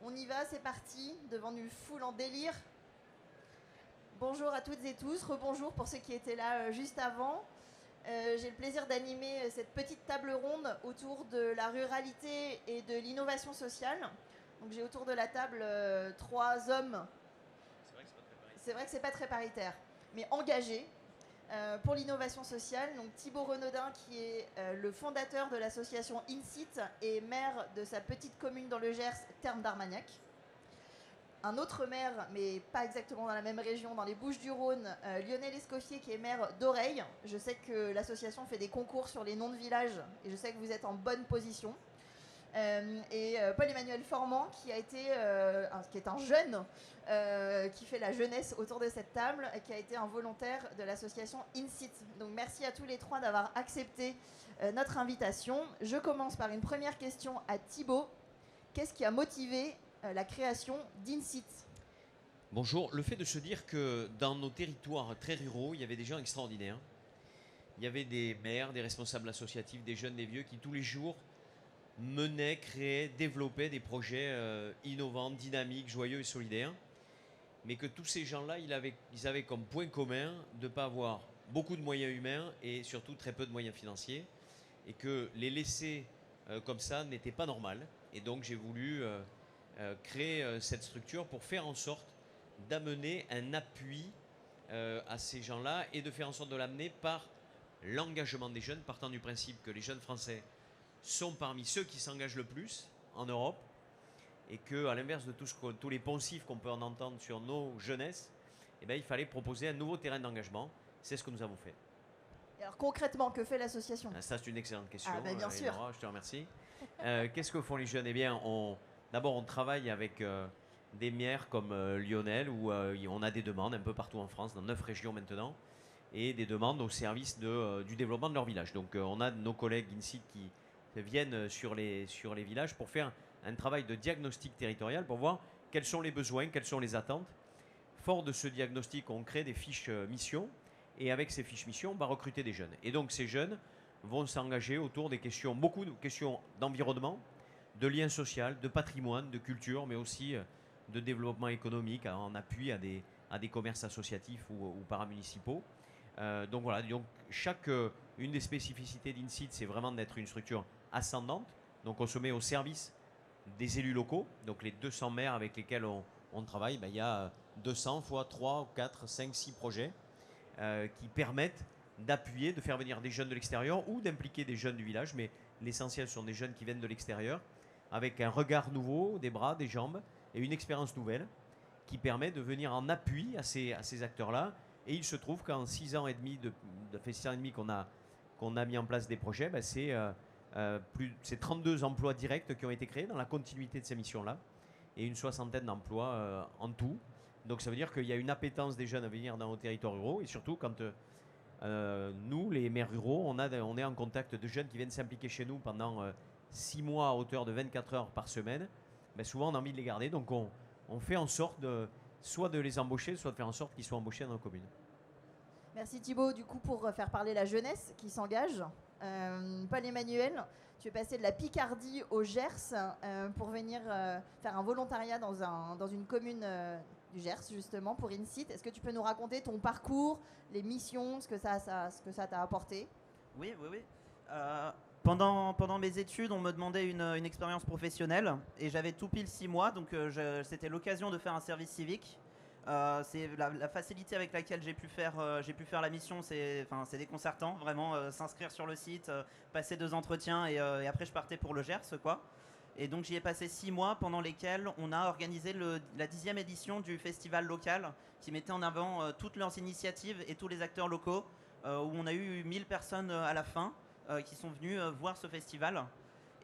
On y va, c'est parti, devant une foule en délire. Bonjour à toutes et tous, rebonjour pour ceux qui étaient là juste avant. J'ai le plaisir d'animer cette petite table ronde autour de la ruralité et de l'innovation sociale. Donc j'ai autour de la table 3 hommes. C'est vrai que c'est pas très paritaire, mais engagés pour l'innovation sociale. Donc Thibaut Renaudin, qui est le fondateur de l'association INSIT et maire de sa petite commune dans le Gers, Termes d'Armagnac. Un autre maire, mais pas exactement dans la même région, dans les Bouches-du-Rhône, Lionel Escoffier, qui est maire d'Oreille. Je sais que l'association fait des concours sur les noms de villages et je sais que vous êtes en bonne position. Et Paul-Emmanuel Formand, qui est un jeune qui fait la jeunesse autour de cette table, qui a été un volontaire de l'association INSIT. Donc merci à tous les trois d'avoir accepté notre invitation. Je commence par une première question à Thibaut. Qu'est-ce qui a motivé la création d'INSIT? Bonjour. Le fait de se dire que dans nos territoires très ruraux, il y avait des gens extraordinaires. Il y avait des maires, des responsables associatifs, des jeunes, des vieux qui tous les jours menaient, créaient, développaient des projets innovants, dynamiques, joyeux et solidaires. Mais que tous ces gens-là, ils avaient comme point commun de ne pas avoir beaucoup de moyens humains et surtout très peu de moyens financiers. Et que les laisser comme ça n'était pas normal. Et donc j'ai voulu créer cette structure pour faire en sorte d'amener un appui à ces gens-là et de faire en sorte de l'amener par l'engagement des jeunes, partant du principe que les jeunes français sont parmi ceux qui s'engagent le plus en Europe et qu'à l'inverse de tous les poncifs qu'on peut en entendre sur nos jeunesses, eh bien, il fallait proposer un nouveau terrain d'engagement. C'est ce que nous avons fait. Et alors concrètement, que fait l'association? Ça, c'est une excellente question. Bien sûr. Laura, je te remercie. Qu'est-ce que font les jeunes? Eh bien, d'abord, on travaille avec des maires comme Lionel, où on a des demandes un peu partout en France, dans 9 régions maintenant, et des demandes au service du développement de leur village. Donc, on a nos collègues INSIT qui viennent sur les villages pour faire un travail de diagnostic territorial pour voir quels sont les besoins, quelles sont les attentes. Fort de ce diagnostic, on crée des fiches missions, et avec ces fiches missions, on va recruter des jeunes. Et donc, ces jeunes vont s'engager autour des questions, beaucoup de questions d'environnement, de lien social, de patrimoine, de culture, mais aussi de développement économique en appui à des commerces associatifs ou paramunicipaux. Donc voilà, donc une des spécificités d'INSIT, c'est vraiment d'être une structure ascendante. Donc on se met au service des élus locaux, donc les 200 maires avec lesquels on travaille, il y a 200 fois 3, 4, 5, 6 projets qui permettent d'appuyer, de faire venir des jeunes de l'extérieur ou d'impliquer des jeunes du village, mais l'essentiel sont des jeunes qui viennent de l'extérieur, avec un regard nouveau, des bras, des jambes, et une expérience nouvelle qui permet de venir en appui à ces acteurs-là. Et il se trouve qu'en 6 ans et demi, fait 6 ans et demi qu'on a mis en place des projets, c'est 32 emplois directs qui ont été créés dans la continuité de ces missions-là, et une soixantaine d'emplois en tout. Donc ça veut dire qu'il y a une appétence des jeunes à venir dans nos territoires ruraux, et surtout quand nous, les maires ruraux, on est en contact de jeunes qui viennent s'impliquer chez nous pendant 6 mois à hauteur de 24 heures par semaine. Souvent on a envie de les garder, donc on fait en sorte soit de les embaucher, soit de faire en sorte qu'ils soient embauchés dans nos communes. Merci Thibaut. Du coup, pour faire parler la jeunesse qui s'engage, Paul-Emmanuel, tu es passé de la Picardie au Gers pour venir faire un volontariat dans une commune du Gers, justement, pour INSIT. Est-ce que tu peux nous raconter ton parcours, les missions, ce que ça t'a apporté? Oui. Pendant mes études, on me demandait une expérience professionnelle et j'avais tout pile 6 mois, donc c'était l'occasion de faire un service civique. C'est la facilité avec laquelle j'ai pu faire la mission, c'est déconcertant, vraiment, s'inscrire sur le site, passer 2 entretiens et après je partais pour le Gers, quoi. Et donc j'y ai passé 6 mois pendant lesquels on a organisé la 10e édition du festival local qui mettait en avant toutes leurs initiatives et tous les acteurs locaux, où on a eu 1000 personnes à la fin qui sont venues voir ce festival.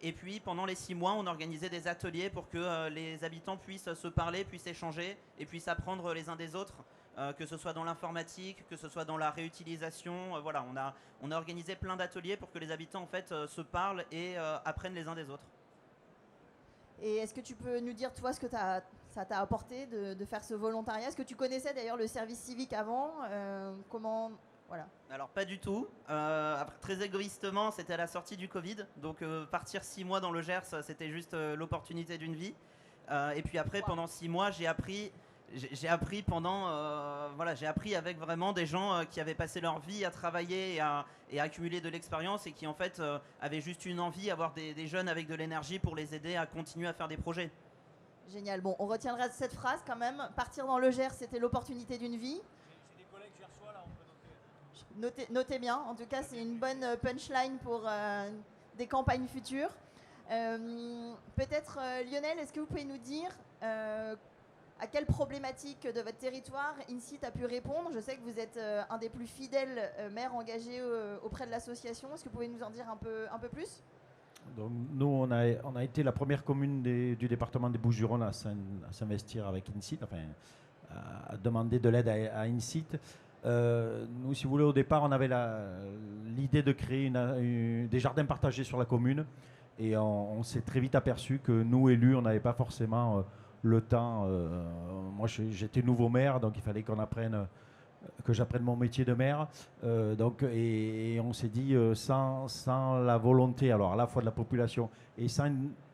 Et puis pendant les 6 mois, on organisait des ateliers pour que les habitants puissent se parler, puissent échanger et puissent apprendre les uns des autres, que ce soit dans l'informatique, que ce soit dans la réutilisation. Voilà, on a organisé plein d'ateliers pour que les habitants en fait se parlent et apprennent les uns des autres. Et est-ce que tu peux nous dire, toi, ce que ça t'a apporté de faire ce volontariat? Est-ce que tu connaissais d'ailleurs le service civique avant? Comment... Voilà. Alors pas du tout. Très égoïstement, c'était à la sortie du Covid. Donc partir 6 mois dans le Gers, c'était juste l'opportunité d'une vie. Et puis après, pendant 6 mois, j'ai appris j'ai appris avec vraiment des gens qui avaient passé leur vie à travailler et à accumuler de l'expérience et qui en fait avaient juste une envie, avoir des jeunes avec de l'énergie pour les aider à continuer à faire des projets. Génial. Bon, on retiendra cette phrase quand même. Partir dans le Gers, c'était l'opportunité d'une vie. J'ai des collègues gersois là, on peut noter. Notez bien. En tout cas, c'est une bonne punchline pour des campagnes futures. Peut-être, Lionel, est-ce que vous pouvez nous dire à quelle problématique de votre territoire INSIT a pu répondre? Je sais que vous êtes un des plus fidèles maires engagés auprès de l'association. Est-ce que vous pouvez nous en dire un peu plus? Donc, nous, on a été la première commune du département des Bouches-du-Rhône à s'investir avec INSIT, enfin, à demander de l'aide à INSIT. Nous, si vous voulez, au départ, on avait l'idée de créer des jardins partagés sur la commune. Et on s'est très vite aperçu que nous, élus, on n'avait pas forcément le temps. Moi, j'étais nouveau maire, donc il fallait que j'apprenne mon métier de maire. Et on s'est dit, sans la volonté, alors à la fois de la population et sans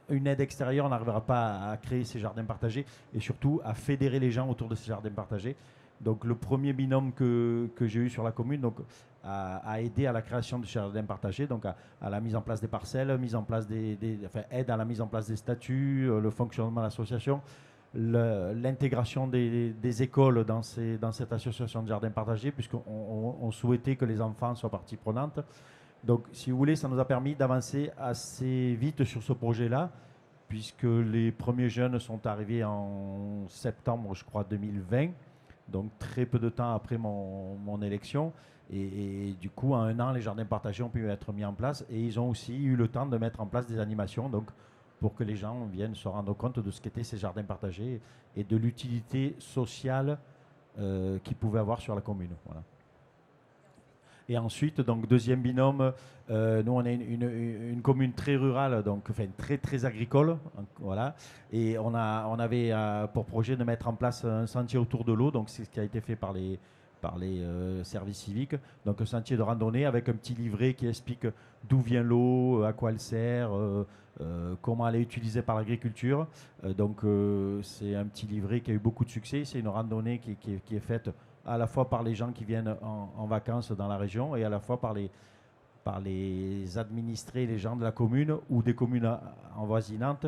une aide extérieure, on n'arrivera pas à créer ces jardins partagés et surtout à fédérer les gens autour de ces jardins partagés. Donc le premier binôme que j'ai eu sur la commune a aidé à la création de jardins partagés, donc à la mise en place des parcelles, aide à la mise en place des statuts, le fonctionnement de l'association, l'intégration des écoles dans cette association de jardins partagés, puisqu'on souhaitait que les enfants soient partie prenante. Donc si vous voulez, ça nous a permis d'avancer assez vite sur ce projet-là, puisque les premiers jeunes sont arrivés en septembre, je crois, 2020. Donc très peu de temps après mon élection. Et du coup, en 1 an, les jardins partagés ont pu être mis en place. Et ils ont aussi eu le temps de mettre en place des animations donc, pour que les gens viennent se rendre compte de ce qu'étaient ces jardins partagés et de l'utilité sociale qu'ils pouvaient avoir sur la commune. Voilà. Et ensuite, donc deuxième binôme, nous on est une commune très rurale, donc enfin très très agricole, voilà. Et on avait pour projet de mettre en place un sentier autour de l'eau, donc c'est ce qui a été fait par les services civiques. Donc un sentier de randonnée avec un petit livret qui explique d'où vient l'eau, à quoi elle sert, comment elle est utilisée par l'agriculture. Donc c'est un petit livret qui a eu beaucoup de succès. C'est une randonnée qui est faite à la fois par les gens qui viennent en vacances dans la région et à la fois par les administrés, les gens de la commune ou des communes envoisinantes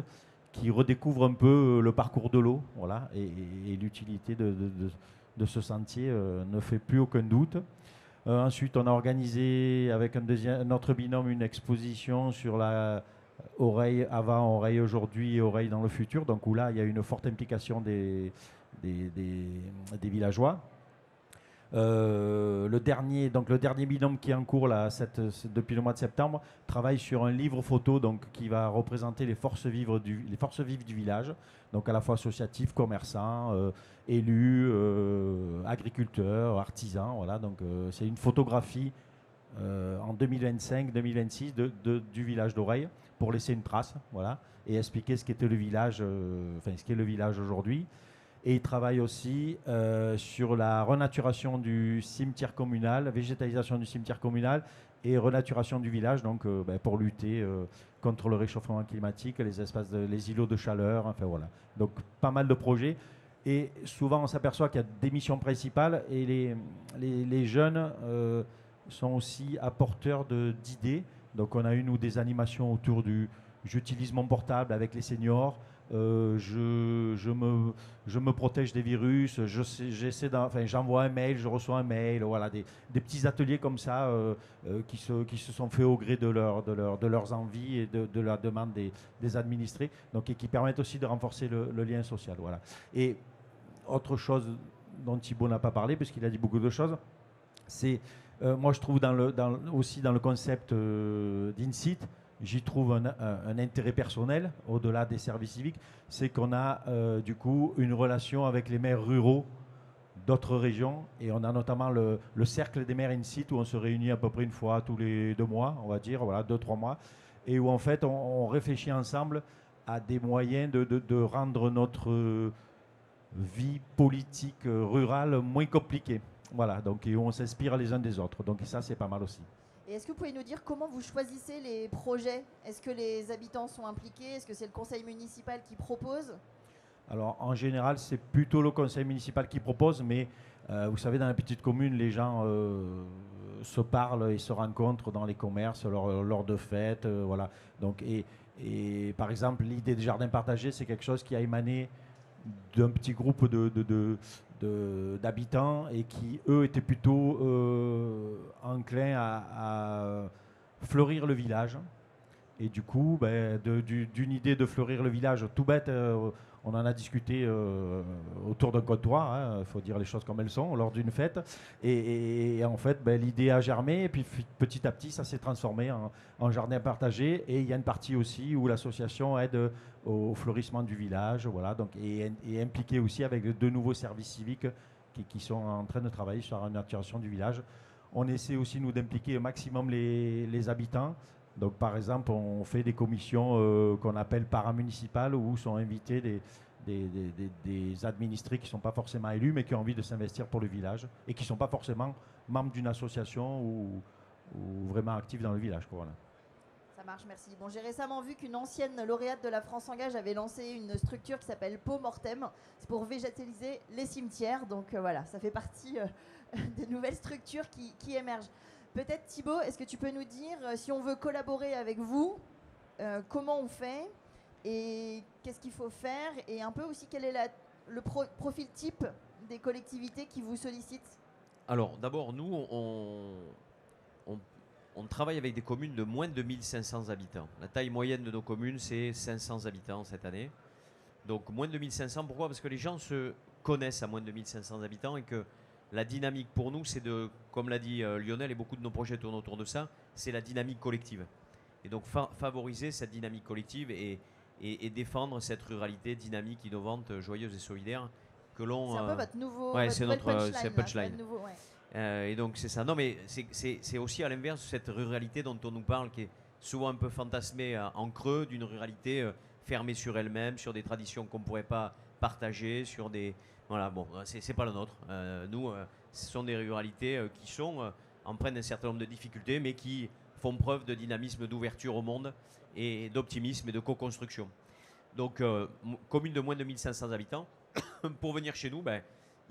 qui redécouvrent un peu le parcours de l'eau, voilà, et l'utilité de ce sentier ne fait plus aucun doute. Ensuite, on a organisé avec un autre binôme une exposition sur la oreille avant, oreille aujourd'hui et oreille dans le futur, donc où là, il y a une forte implication des villageois. Le dernier binôme qui est en cours là, depuis le mois de septembre travaille sur un livre photo donc, qui va représenter les forces vives du village, donc à la fois associatifs, commerçants, élus, agriculteurs, artisans. Voilà, donc c'est une photographie en 2025-2026 du village d'Oreille pour laisser une trace, voilà, et expliquer ce qu'était le village, ce qu'est le village aujourd'hui. Et il travaille aussi sur la renaturation du cimetière communal, végétalisation du cimetière communal et renaturation du village, donc pour lutter contre le réchauffement climatique, les îlots de chaleur, enfin voilà. Donc pas mal de projets. Et souvent on s'aperçoit qu'il y a des missions principales et les jeunes sont aussi apporteurs d'idées. Donc on a une ou des animations autour j'utilise mon portable avec les seniors. Je me protège des virus, j'envoie un mail, je reçois un mail, voilà, des petits ateliers comme ça qui se sont faits au gré de leurs envies et de la demande des administrés, donc, et qui permettent aussi de renforcer le lien social. Voilà. Et autre chose dont Thibault n'a pas parlé, puisqu'il a dit beaucoup de choses, c'est, moi je trouve aussi dans le concept d'INSIT, j'y trouve un intérêt personnel, au-delà des services civiques, c'est qu'on a du coup une relation avec les maires ruraux d'autres régions, et on a notamment le cercle des maires INSIT où on se réunit à peu près une fois tous les 2 mois, on va dire, voilà, 2-3 mois, et où en fait on réfléchit ensemble à des moyens de rendre notre vie politique rurale moins compliquée. Voilà, donc et où on s'inspire les uns des autres, donc ça c'est pas mal aussi. Et est-ce que vous pouvez nous dire comment vous choisissez les projets? Est-ce que les habitants sont impliqués? Est-ce que c'est le conseil municipal qui propose? Alors en général, c'est plutôt le conseil municipal qui propose, mais vous savez, dans les petites communes, les gens se parlent et se rencontrent dans les commerces lors de fêtes. Voilà. Donc, et par exemple, l'idée des jardins partagés, c'est quelque chose qui a émané d'un petit groupe d'habitants et qui, eux, étaient plutôt enclins à fleurir le village. Et du coup, d'une idée de fleurir le village tout bête, on en a discuté autour d'un comptoir, il faut dire les choses comme elles sont, lors d'une fête. Et en fait, l'idée a germé, et puis petit à petit, ça s'est transformé en jardin partagé. Et il y a une partie aussi où l'association aide au fleurissement du village, voilà, donc, et impliquée aussi avec de nouveaux services civiques qui sont en train de travailler sur la naturation du village. On essaie aussi, nous, d'impliquer au maximum les habitants. Donc, par exemple, on fait des commissions qu'on appelle paramunicipales où sont invités des administrés qui ne sont pas forcément élus, mais qui ont envie de s'investir pour le village et qui ne sont pas forcément membres d'une association ou vraiment actifs dans le village. Voilà. Ça marche, merci. Bon, j'ai récemment vu qu'une ancienne lauréate de la France Engage avait lancé une structure qui s'appelle Pau Mortem. C'est pour végétaliser les cimetières. Donc voilà, ça fait partie des nouvelles structures qui émergent. Peut-être Thibaut, est-ce que tu peux nous dire, si on veut collaborer avec vous, comment on fait et qu'est-ce qu'il faut faire, et un peu aussi quel est le profil type des collectivités qui vous sollicitent? Alors d'abord, nous, on travaille avec des communes de moins de 1500 habitants. La taille moyenne de nos communes, c'est 500 habitants cette année. Donc moins de 1500, pourquoi? Parce que les gens se connaissent à moins de 1500 habitants et que la dynamique pour nous, c'est de, comme l'a dit Lionel, et beaucoup de nos projets tournent autour de ça, c'est la dynamique collective. Et donc favoriser cette dynamique collective et défendre cette ruralité dynamique, innovante, joyeuse et solidaire que l'on... C'est un peu votre nouveau punchline. Et donc c'est ça. Non mais c'est aussi à l'inverse cette ruralité dont on nous parle, qui est souvent un peu fantasmée en creux, d'une ruralité fermée sur elle-même, sur des traditions qu'on ne pourrait pas partager, sur des... Voilà, bon, c'est pas le nôtre. Nous, ce sont des ruralités qui sont empreintes d'un certain nombre de difficultés, mais qui font preuve de dynamisme, d'ouverture au monde et d'optimisme et de co-construction. Donc, commune de moins de 1500 habitants, pour venir chez nous,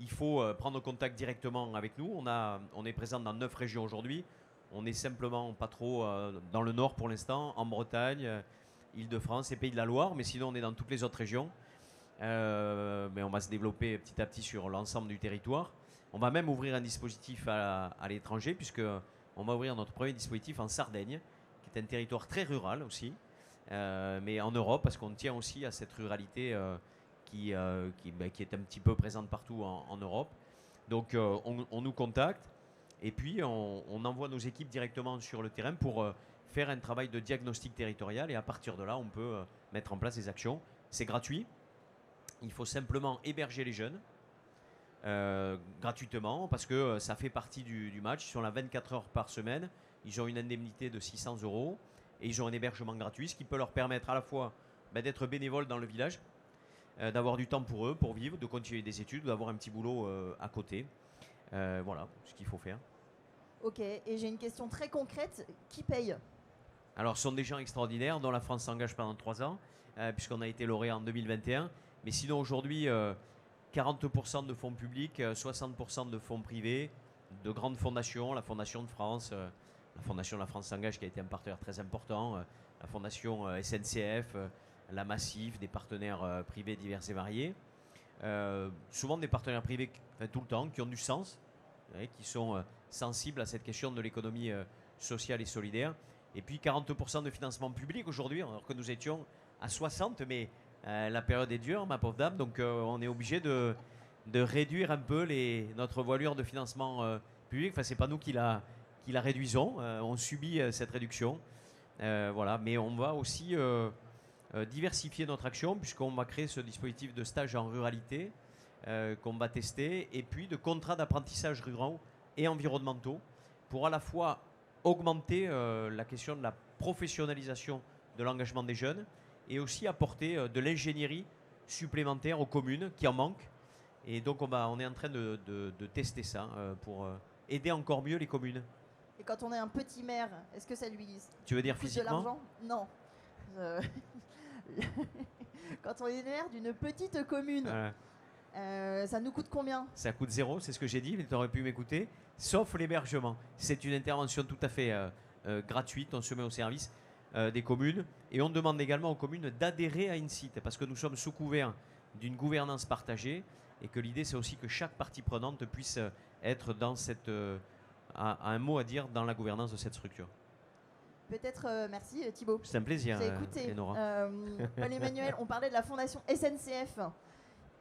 il faut prendre contact directement avec nous. On est présent dans 9 régions aujourd'hui. On est simplement pas trop dans le nord pour l'instant, en Bretagne, Île-de-France et Pays de la Loire, mais sinon on est dans toutes les autres régions. Mais on va se développer petit à petit sur l'ensemble du territoire. On va même ouvrir un dispositif à l'étranger, puisque on va ouvrir notre premier dispositif en Sardaigne, qui est un territoire très rural aussi, mais en Europe, parce qu'on tient aussi à cette ruralité qui est un petit peu présente partout en Europe. Donc on nous contacte et puis on envoie nos équipes directement sur le terrain pour faire un travail de diagnostic territorial, et à partir de là on peut mettre en place des actions. C'est gratuit. Il faut simplement héberger les jeunes gratuitement, parce que ça fait partie du match. Ils sont là 24 heures par semaine, ils ont une indemnité de 600 € et ils ont un hébergement gratuit, ce qui peut leur permettre à la fois d'être bénévoles dans le village, d'avoir du temps pour eux, pour vivre, de continuer des études, d'avoir un petit boulot à côté. Voilà ce qu'il faut faire. Ok, et j'ai une question très concrète, qui paye? Alors ce sont des gens extraordinaires dont la France s'engage pendant 3 ans, puisqu'on a été lauréat en 2021. Mais sinon aujourd'hui, 40% de fonds publics, 60% de fonds privés, de grandes fondations, la Fondation de France, la Fondation La France s'engage qui a été un partenaire très important, la Fondation SNCF, la Massif, des partenaires privés divers et variés. Souvent des partenaires privés tout le temps, qui ont du sens, qui sont sensibles à cette question de l'économie sociale et solidaire. Et puis 40% de financement public aujourd'hui, alors que nous étions à 60%, mais la période est dure, ma pauvre dame, donc on est obligé de réduire un peu notre voilure de financement public. Enfin, c'est pas nous qui la réduisons, on subit cette réduction. Voilà, mais on va aussi diversifier notre action, puisqu'on va créer ce dispositif de stage en ruralité qu'on va tester, et puis de contrats d'apprentissage ruraux et environnementaux, pour à la fois augmenter la question de la professionnalisation de l'engagement des jeunes, et aussi apporter de l'ingénierie supplémentaire aux communes qui en manquent. Et donc on est en train de tester ça pour aider encore mieux les communes. Et quand on est un petit maire, est-ce que ça lui Tu veux dire coûte physiquement? de l'argent? Non. Quand on est maire d'une petite commune, ça nous coûte combien? Ça coûte 0, c'est ce que j'ai dit, mais tu aurais pu m'écouter, sauf l'hébergement. C'est une intervention tout à fait gratuite, on se met au service des communes et on demande également aux communes d'adhérer à InSite parce que nous sommes sous couvert d'une gouvernance partagée et que l'idée c'est aussi que chaque partie prenante puisse être dans cette, a un mot à dire dans la gouvernance de cette structure. Peut-être, merci Thibaut. C'est un plaisir, Écoutez, Lénora. Paul-Emmanuel, on parlait de la fondation SNCF.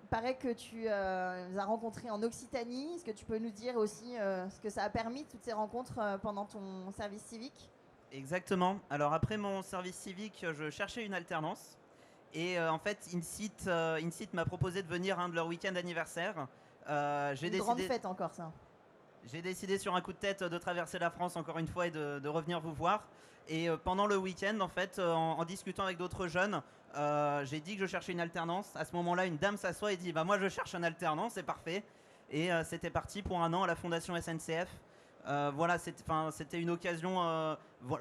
Il paraît que tu les as rencontrés en Occitanie. Est-ce que tu peux nous dire aussi ce que ça a permis, toutes ces rencontres pendant ton service civique? Exactement. Alors après mon service civique, je cherchais une alternance. Et en fait, InSite m'a proposé de venir un de leurs week-ends anniversaires. Grande fête encore, ça. J'ai décidé sur un coup de tête de traverser la France encore une fois et de revenir vous voir. Et pendant le week-end, en fait, en discutant avec d'autres jeunes, j'ai dit que je cherchais une alternance. À ce moment-là, une dame s'assoit et dit bah, moi je cherche un alternant, c'est parfait. Et c'était parti pour 1 an à la Fondation SNCF. Voilà, c'était une occasion,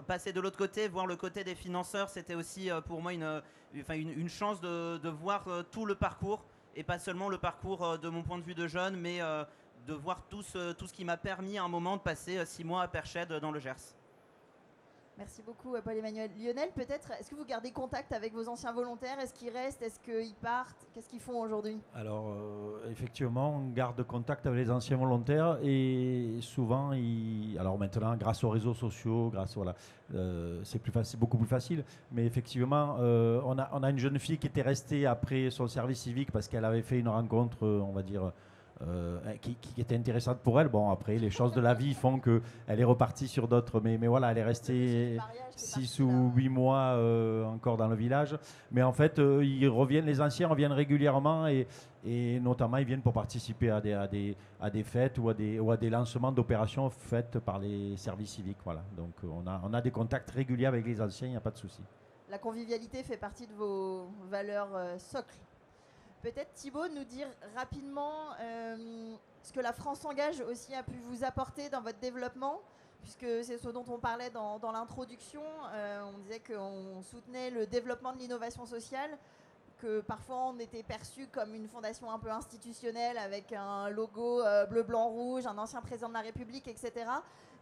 passer de l'autre côté, voir le côté des financeurs, c'était aussi pour moi une chance de voir tout le parcours et pas seulement le parcours de mon point de vue de jeune, mais de voir tout ce qui m'a permis à un moment de passer 6 mois à Perched dans le Gers. Merci beaucoup Paul-Emmanuel. Lionel, peut-être, est-ce que vous gardez contact avec vos anciens volontaires? Est-ce qu'ils restent? Est-ce qu'ils partent? Qu'est-ce qu'ils font aujourd'hui? Alors, effectivement, on garde contact avec les anciens volontaires et souvent, alors maintenant, grâce aux réseaux sociaux, c'est plus facile, beaucoup plus facile. Mais effectivement, on a une jeune fille qui était restée après son service civique parce qu'elle avait fait une rencontre, on va dire, qui était intéressante pour elle. Bon, après, les choses de la vie font qu'elle est repartie sur d'autres. Mais voilà, elle est restée 6 ou 8 mois encore dans le village. Mais en fait, les anciens reviennent régulièrement et notamment, ils viennent pour participer à des fêtes ou à des lancements d'opérations faites par les services civiques. Voilà. Donc, on a des contacts réguliers avec les anciens, il n'y a pas de souci. La convivialité fait partie de vos valeurs socles. Peut-être Thibaut nous dire rapidement ce que la France s'engage aussi a pu vous apporter dans votre développement, puisque c'est ce dont on parlait dans l'introduction. On disait qu'on soutenait le développement de l'innovation sociale, que parfois on était perçu comme une fondation un peu institutionnelle avec un logo bleu, blanc, rouge, un ancien président de la République, etc.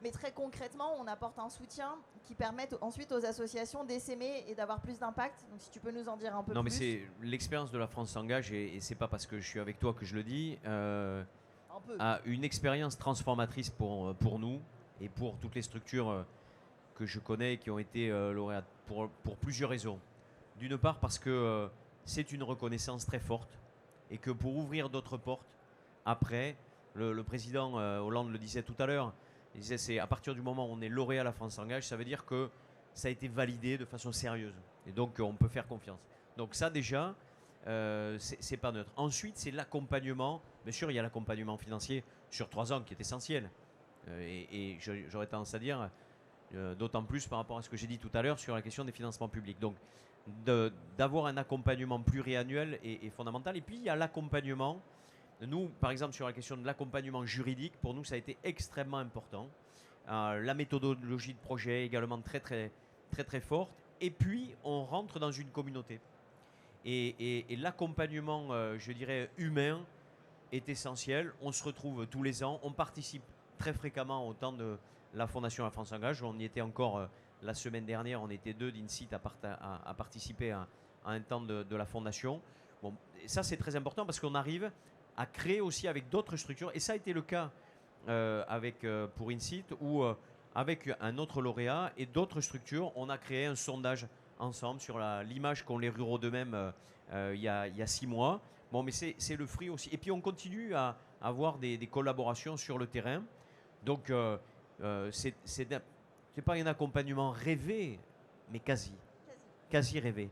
Mais très concrètement, on apporte un soutien qui permet ensuite aux associations d'essaimer et d'avoir plus d'impact. Donc si tu peux nous en dire un peu plus. Non, mais c'est l'expérience de la France s'engage, et c'est pas parce que je suis avec toi que je le dis, a une expérience transformatrice pour nous et pour toutes les structures que je connais et qui ont été lauréates pour plusieurs raisons. D'une part parce que c'est une reconnaissance très forte et que pour ouvrir d'autres portes, après, le président Hollande le disait tout à l'heure, il disait c'est à partir du moment où on est lauréat, la France s'engage, ça veut dire que ça a été validé de façon sérieuse et donc on peut faire confiance. Donc ça déjà, c'est pas neutre. Ensuite, c'est l'accompagnement. Bien sûr, il y a l'accompagnement financier sur 3 ans qui est essentiel et j'aurais tendance à dire d'autant plus par rapport à ce que j'ai dit tout à l'heure sur la question des financements publics. Donc d'avoir un accompagnement pluriannuel est fondamental. Et puis il y a l'accompagnement. Nous, par exemple, sur la question de l'accompagnement juridique, pour nous, ça a été extrêmement important. La méthodologie de projet également très, très, très, très forte. Et puis, on rentre dans une communauté. Et l'accompagnement, je dirais, humain est essentiel. On se retrouve tous les ans. On participe très fréquemment au temps de la Fondation La France s'engage. On y était encore la semaine dernière. On était 2 d'InSite à participer à un temps de la Fondation. Bon, et ça, c'est très important parce qu'on arrive à créer aussi avec d'autres structures. Et ça a été le cas pour InSite où avec un autre lauréat et d'autres structures, on a créé un sondage ensemble sur l'image qu'ont les ruraux d'eux-mêmes il y a 6 mois. Bon, mais c'est le fruit aussi. Et puis on continue à avoir des collaborations sur le terrain. Donc c'est pas un accompagnement rêvé, mais quasi rêvé.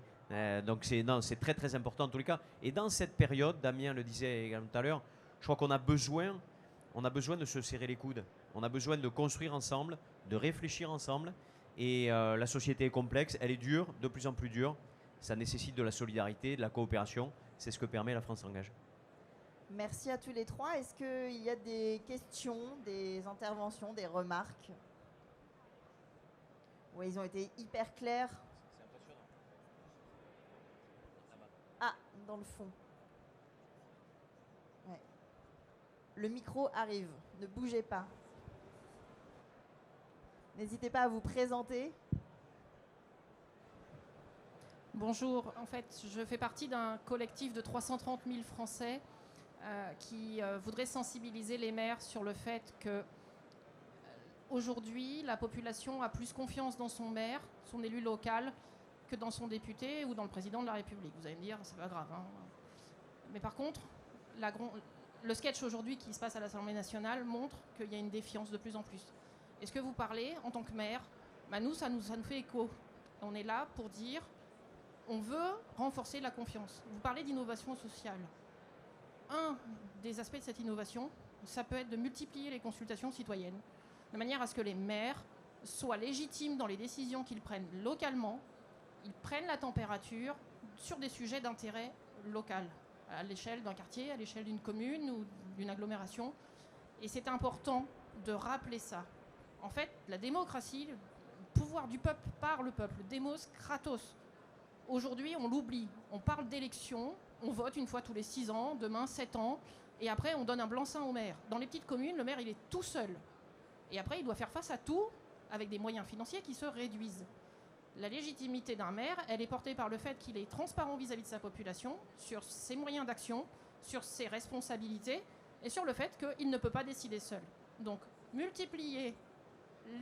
Donc c'est très très important en tous les cas. Et dans cette période, Damien le disait également tout à l'heure, je crois qu'on a besoin de se serrer les coudes. On a besoin de construire ensemble, de réfléchir ensemble. Et la société est complexe, elle est dure, de plus en plus dure. Ça nécessite de la solidarité, de la coopération. C'est ce que permet la France s'engage. Merci à tous les 3. Est-ce qu'il y a des questions, des interventions, des remarques? Oui, ils ont été hyper clairs. C'est impressionnant. Ah, dans le fond. Ouais. Le micro arrive, ne bougez pas. N'hésitez pas à vous présenter. Bonjour, en fait, je fais partie d'un collectif de 330 000 Français qui voudrait sensibiliser les maires sur le fait que aujourd'hui, la population a plus confiance dans son maire, son élu local, que dans son député ou dans le président de la République. Vous allez me dire, c'est pas grave, hein. Mais par contre, le sketch aujourd'hui qui se passe à l'Assemblée nationale montre qu'il y a une défiance de plus en plus. Est-ce que vous parlez en tant que maire? Nous, ça nous fait écho. On est là pour dire, on veut renforcer la confiance. Vous parlez d'innovation sociale. Un des aspects de cette innovation, ça peut être de multiplier les consultations citoyennes, de manière à ce que les maires soient légitimes dans les décisions qu'ils prennent localement. Ils prennent la température sur des sujets d'intérêt local, à l'échelle d'un quartier, à l'échelle d'une commune ou d'une agglomération. Et c'est important de rappeler ça. En fait, la démocratie, le pouvoir du peuple par le peuple, démos kratos. Aujourd'hui, on l'oublie. On parle d'élections, on vote une fois tous les 6 ans, demain 7 ans, et après on donne un blanc-seing au maire. Dans les petites communes, le maire, il est tout seul. Et après, il doit faire face à tout avec des moyens financiers qui se réduisent. La légitimité d'un maire, elle est portée par le fait qu'il est transparent vis-à-vis de sa population, sur ses moyens d'action, sur ses responsabilités, et sur le fait qu'il ne peut pas décider seul. Donc, multiplier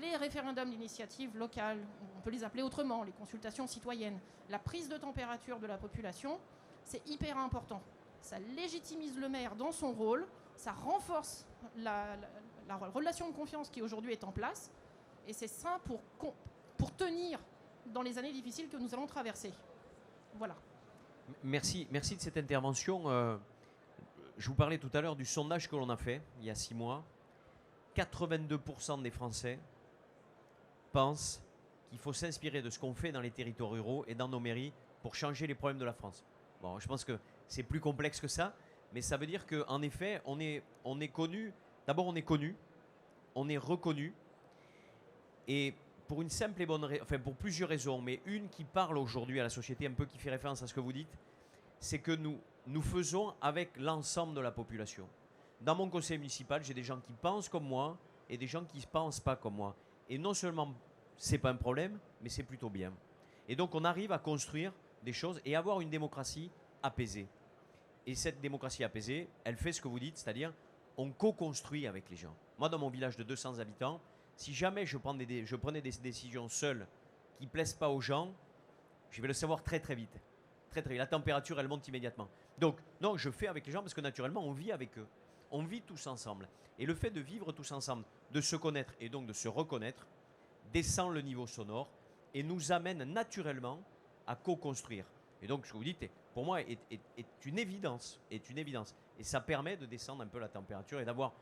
les référendums d'initiative locale, on peut les appeler autrement, les consultations citoyennes, la prise de température de la population, c'est hyper important. Ça légitimise le maire dans son rôle, ça renforce la relation de confiance qui aujourd'hui est en place, et c'est ça pour tenir dans les années difficiles que nous allons traverser. Voilà. Merci de cette intervention. Je vous parlais tout à l'heure du sondage que l'on a fait il y a 6 mois. 82% des Français pensent qu'il faut s'inspirer de ce qu'on fait dans les territoires ruraux et dans nos mairies pour changer les problèmes de la France. Bon, je pense que c'est plus complexe que ça, mais ça veut dire qu'en effet, on est connu. D'abord, on est connu, on est reconnu, et pour une simple et bonne raison, enfin pour plusieurs raisons, mais une qui parle aujourd'hui à la société, un peu qui fait référence à ce que vous dites, c'est que nous faisons avec l'ensemble de la population. Dans mon conseil municipal, j'ai des gens qui pensent comme moi et des gens qui ne pensent pas comme moi. Et non seulement ce n'est pas un problème, mais c'est plutôt bien. Et donc on arrive à construire des choses et avoir une démocratie apaisée. Et cette démocratie apaisée, elle fait ce que vous dites, c'est-à-dire on co-construit avec les gens. Moi, dans mon village de 200 habitants, si jamais je prenais des décisions seules qui ne plaisent pas aux gens, je vais le savoir très très vite. Très très vite. La température, elle monte immédiatement. Donc, non, je fais avec les gens parce que naturellement, on vit avec eux. On vit tous ensemble. Et le fait de vivre tous ensemble, de se connaître et donc de se reconnaître, descend le niveau sonore et nous amène naturellement à co-construire. Et donc, ce que vous dites, pour moi, est une évidence. Et ça permet de descendre un peu la température et d'avoir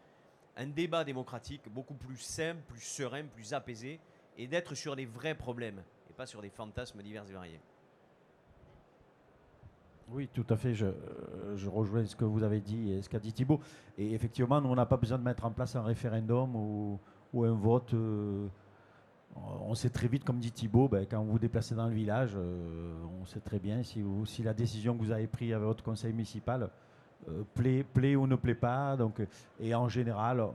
un débat démocratique beaucoup plus simple, plus serein, plus apaisé, et d'être sur des vrais problèmes et pas sur des fantasmes divers et variés. Oui, tout à fait. Je rejoins ce que vous avez dit et ce qu'a dit Thibault. Et effectivement, nous, on n'a pas besoin de mettre en place un référendum ou un vote. On sait très vite, comme dit Thibault, quand vous vous déplacez dans le village, on sait très bien si la décision que vous avez prise avec votre conseil municipal plaît ou ne plaît pas. Donc, et en général,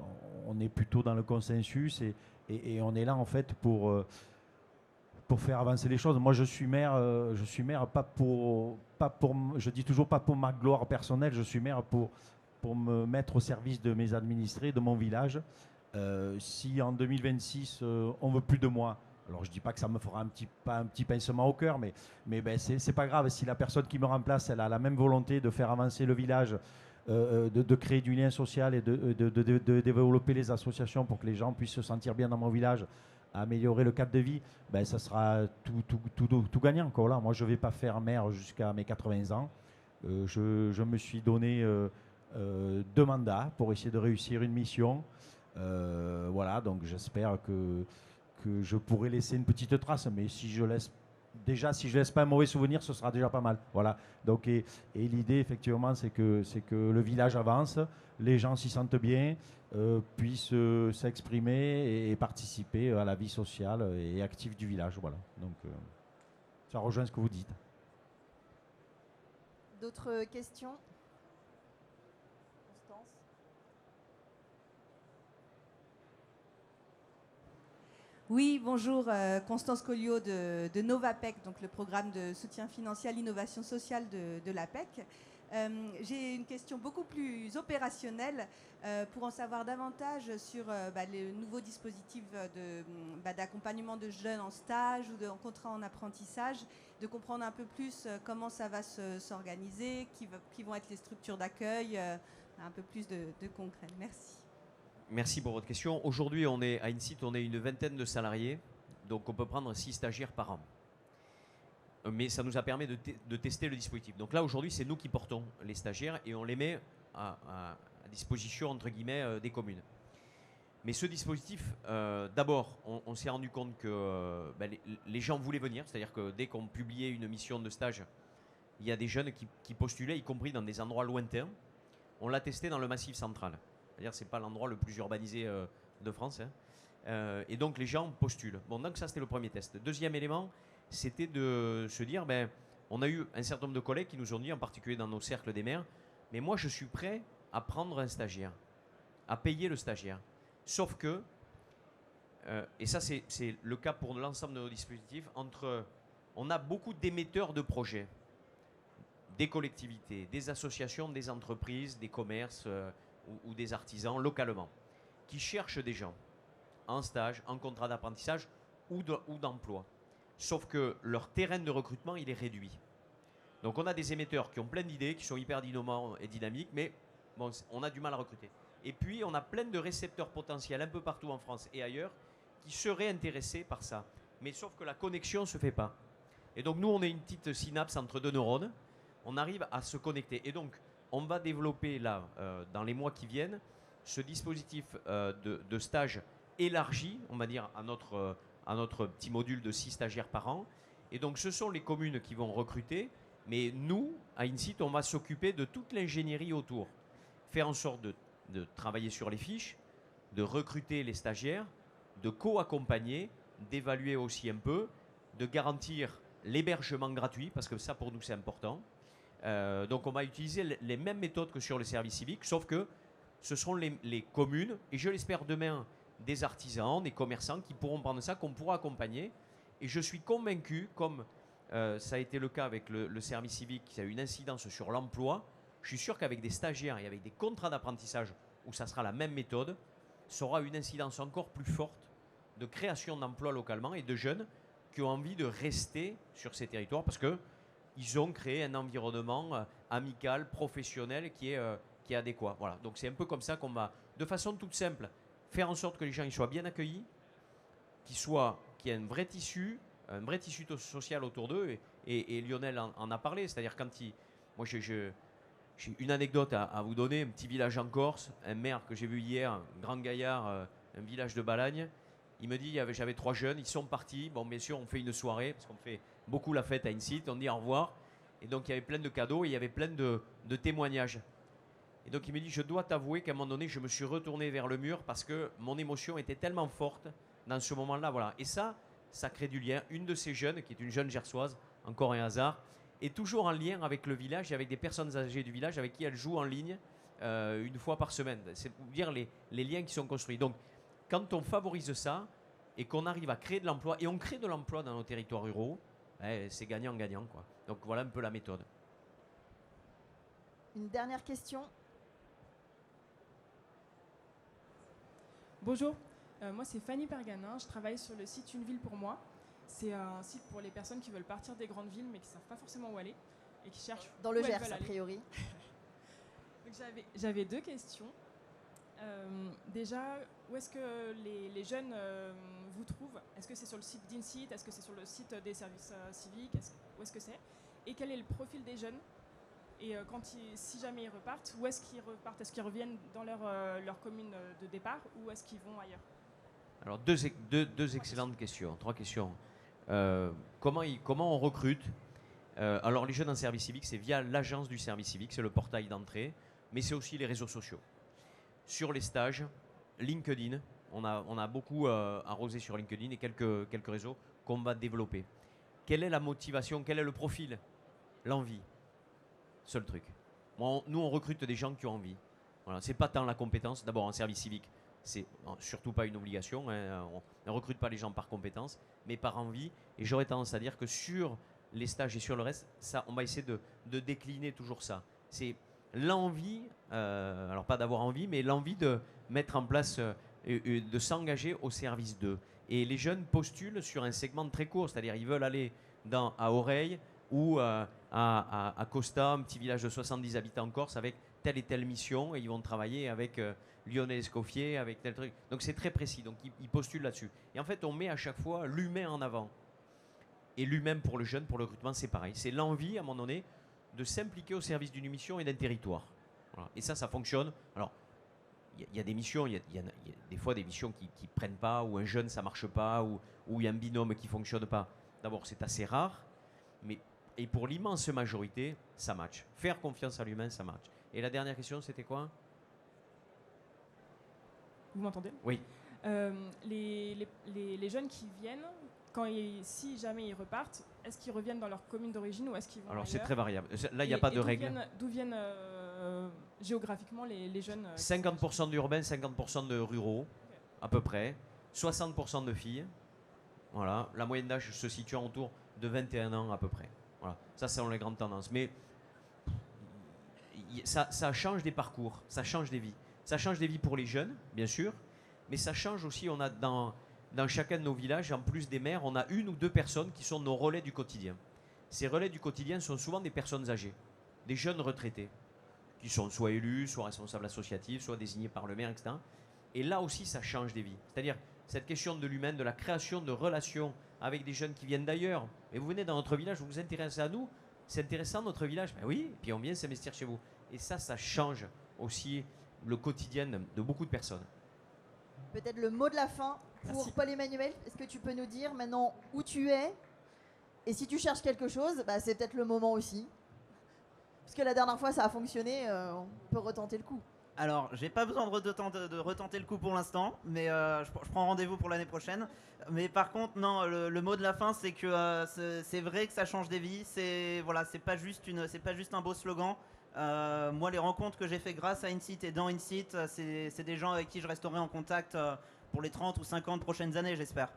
on est plutôt dans le consensus et on est là en fait pour faire avancer les choses. Moi, je suis maire pas pour, je dis toujours pas pour ma gloire personnelle, je suis maire pour me mettre au service de mes administrés, de mon village. Si en 2026, on veut plus de moi, alors je dis pas que ça me fera un petit pincement au cœur, mais c'est pas grave. Si la personne qui me remplace, elle a la même volonté de faire avancer le village, de créer du lien social et de développer les associations pour que les gens puissent se sentir bien dans mon village, améliorer le cadre de vie, ça sera tout gagnant, quoi. Là, moi, je ne vais pas faire maire jusqu'à mes 80 ans. Je me suis donné 2 mandats pour essayer de réussir une mission. Voilà, donc j'espère que je pourrai laisser une petite trace, mais si je laisse pas un mauvais souvenir, ce sera déjà pas mal. Voilà. Donc, et l'idée, effectivement, c'est que le village avance, les gens s'y sentent bien, puissent s'exprimer et participer à la vie sociale et active du village. Voilà. Donc, ça rejoint ce que vous dites. D'autres questions? Constance? Oui, bonjour, Constance Colliot de Novapec, donc le programme de soutien financier à l'innovation sociale de l'APEC. J'ai une question beaucoup plus opérationnelle pour en savoir davantage sur les nouveaux dispositifs d'accompagnement de jeunes en stage ou en contrat en apprentissage, de comprendre un peu plus comment ça va s'organiser, qui vont être les structures d'accueil, un peu plus de concret. Merci. Merci pour votre question. Aujourd'hui, à INSEAD, on est une vingtaine de salariés, donc on peut prendre 6 stagiaires par an. Mais ça nous a permis de tester le dispositif. Donc là, aujourd'hui, c'est nous qui portons les stagiaires et on les met à disposition, entre guillemets, des communes. Mais ce dispositif, d'abord, on s'est rendu compte que les gens voulaient venir. C'est-à-dire que dès qu'on publiait une mission de stage, il y a des jeunes qui postulaient, y compris dans des endroits lointains. On l'a testé dans le Massif central. C'est-à-dire que ce n'est pas l'endroit le plus urbanisé de France. Hein. Et donc, les gens postulent. Bon, donc ça, c'était le premier test. Deuxième élément, c'était de se dire, on a eu un certain nombre de collègues qui nous ont dit, en particulier dans nos cercles des maires, mais moi je suis prêt à prendre un stagiaire, à payer le stagiaire. Sauf que, et ça c'est le cas pour l'ensemble de nos dispositifs, on a beaucoup d'émetteurs de projets, des collectivités, des associations, des entreprises, des commerces ou des artisans localement, qui cherchent des gens en stage, en contrat d'apprentissage ou d'emploi. Sauf que leur terrain de recrutement, il est réduit. Donc on a des émetteurs qui ont plein d'idées, qui sont hyper innovants et dynamiques, mais bon, on a du mal à recruter. Et puis on a plein de récepteurs potentiels un peu partout en France et ailleurs qui seraient intéressés par ça. Mais sauf que la connexion ne se fait pas. Et donc nous, on est une petite synapse entre deux neurones. On arrive à se connecter. Et donc, on va développer là, dans les mois qui viennent, ce dispositif de stage élargi, on va dire, à notre petit module de 6 stagiaires par an. Et donc, ce sont les communes qui vont recruter. Mais nous, à INSEAD, on va s'occuper de toute l'ingénierie autour. Faire en sorte de travailler sur les fiches, de recruter les stagiaires, de co-accompagner, d'évaluer aussi un peu, de garantir l'hébergement gratuit, parce que ça, pour nous, c'est important. Donc, on va utiliser les mêmes méthodes que sur le service civique, sauf que ce seront les communes, et je l'espère demain, des artisans, des commerçants qui pourront prendre ça, qu'on pourra accompagner. Et je suis convaincu, comme ça a été le cas avec le service civique, qui a eu une incidence sur l'emploi, je suis sûr qu'avec des stagiaires et avec des contrats d'apprentissage, où ça sera la même méthode, ça aura une incidence encore plus forte de création d'emplois localement et de jeunes qui ont envie de rester sur ces territoires parce qu'ils ont créé un environnement amical, professionnel qui est adéquat. Voilà. Donc c'est un peu comme ça qu'on va, de façon toute simple, faire en sorte que les gens ils soient bien accueillis, qu'il y ait un vrai tissu social autour d'eux. Et Lionel en a parlé. C'est-à-dire moi j'ai une anecdote à vous donner, un petit village en Corse, un maire que j'ai vu hier, un grand gaillard, un village de Balagne. Il me dit, j'avais 3 jeunes, ils sont partis. Bon, bien sûr, on fait une soirée, parce qu'on fait beaucoup la fête à INSEAD, on dit au revoir. Et donc, il y avait plein de cadeaux et il y avait plein de témoignages. Et donc, il me dit, je dois t'avouer qu'à un moment donné, je me suis retourné vers le mur parce que mon émotion était tellement forte dans ce moment-là. Voilà. Et ça crée du lien. Une de ces jeunes, qui est une jeune gersoise, encore un hasard, est toujours en lien avec le village et avec des personnes âgées du village avec qui elle joue en ligne une fois par semaine. C'est pour dire les liens qui sont construits. Donc, quand on favorise ça et qu'on arrive à créer de l'emploi, et on crée de l'emploi dans nos territoires ruraux, c'est gagnant-gagnant, quoi. Donc voilà un peu la méthode. Une dernière question. Bonjour, moi c'est Fanny Perganin, je travaille sur le site Une ville pour moi. C'est un site pour les personnes qui veulent partir des grandes villes mais qui ne savent pas forcément où aller et qui cherchent dans le où elles Gers veulent a aller. priori. Donc j'avais 2 questions. Déjà, où est-ce que les jeunes vous trouvent? Est-ce que c'est sur le site d'INSEAD? Est-ce que c'est sur le site des services civiques? Où est-ce que c'est? Et quel est le profil des jeunes? Et si jamais ils repartent, où est-ce qu'ils repartent? Est-ce qu'ils reviennent dans leur commune de départ ou est-ce qu'ils vont ailleurs? Alors, deux excellentes questions, 3 questions. Comment on recrute? Alors, les jeunes en service civique, c'est via l'agence du service civique, c'est le portail d'entrée, mais c'est aussi les réseaux sociaux. Sur les stages, LinkedIn, on a beaucoup arrosé sur LinkedIn et quelques réseaux qu'on va développer. Quelle est la motivation? Quel est le profil? L'envie. Seul truc. Nous, on recrute des gens qui ont envie. Voilà, c'est pas tant la compétence. D'abord, en service civique, c'est surtout pas une obligation. Hein. On ne recrute pas les gens par compétence, mais par envie. Et j'aurais tendance à dire que sur les stages et sur le reste, ça, on va essayer de décliner toujours ça. C'est l'envie, alors pas d'avoir envie, mais l'envie de mettre en place, de s'engager au service d'eux. Et les jeunes postulent sur un segment très court, c'est-à-dire ils veulent aller à Oreille ou à Costa, un petit village de 70 habitants en Corse, avec telle et telle mission, et ils vont travailler avec Lionel Escoffier, avec tel truc. Donc c'est très précis, donc ils postulent là-dessus. Et en fait, on met à chaque fois l'humain en avant. Et l'humain pour le jeune, pour le recrutement, c'est pareil. C'est l'envie, à un moment donné, de s'impliquer au service d'une mission et d'un territoire. Voilà. Et ça fonctionne. Alors, il y a des missions, il y a des fois des missions qui ne prennent pas, où un jeune, ça ne marche pas, ou il y a un binôme qui ne fonctionne pas. D'abord, c'est assez rare, et pour l'immense majorité, ça match. Faire confiance à l'humain, ça match. Et la dernière question, c'était quoi? Vous m'entendez? Oui. Les jeunes qui viennent, si jamais ils repartent, est-ce qu'ils reviennent dans leur commune d'origine ou est-ce qu'ils vont Alors ailleurs? c'est très variable. Là, il n'y a pas de règle. D'où viennent géographiquement les jeunes 50% d'urbains, 50% de ruraux, à peu près. 60% de filles. Voilà. La moyenne d'âge se situe autour de 21 ans à peu près. Voilà. Ça, c'est les grandes tendances. Mais ça change des parcours, ça change des vies. Ça change des vies pour les jeunes, bien sûr, mais ça change aussi, on a dans chacun de nos villages, en plus des maires, on a une ou deux personnes qui sont nos relais du quotidien. Ces relais du quotidien sont souvent des personnes âgées, des jeunes retraités, qui sont soit élus, soit responsables associatifs, soit désignés par le maire, etc. Et là aussi, ça change des vies. C'est-à-dire, cette question de l'humain, de la création de relations avec des jeunes qui viennent d'ailleurs. Et vous venez dans notre village, vous vous intéressez à nous, c'est intéressant notre village. Ben oui, et puis on vient s'investir chez vous. Et ça change aussi le quotidien de beaucoup de personnes. Peut-être le mot de la fin pour Paul-Emmanuel. Est-ce que tu peux nous dire maintenant où tu es? Et si tu cherches quelque chose, c'est peut-être le moment aussi. Parce que la dernière fois, ça a fonctionné, on peut retenter le coup. Alors, j'ai pas besoin de retenter le coup pour l'instant, mais je prends rendez-vous pour l'année prochaine. Mais par contre, non, le mot de la fin, c'est que c'est vrai que ça change des vies. C'est pas juste un beau slogan. Moi, les rencontres que j'ai fait grâce à InSite et dans InSite, c'est des gens avec qui je resterai en contact pour les 30 ou 50 prochaines années, j'espère.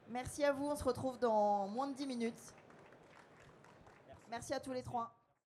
Merci à vous, on se retrouve dans moins de 10 minutes. Merci à tous les trois.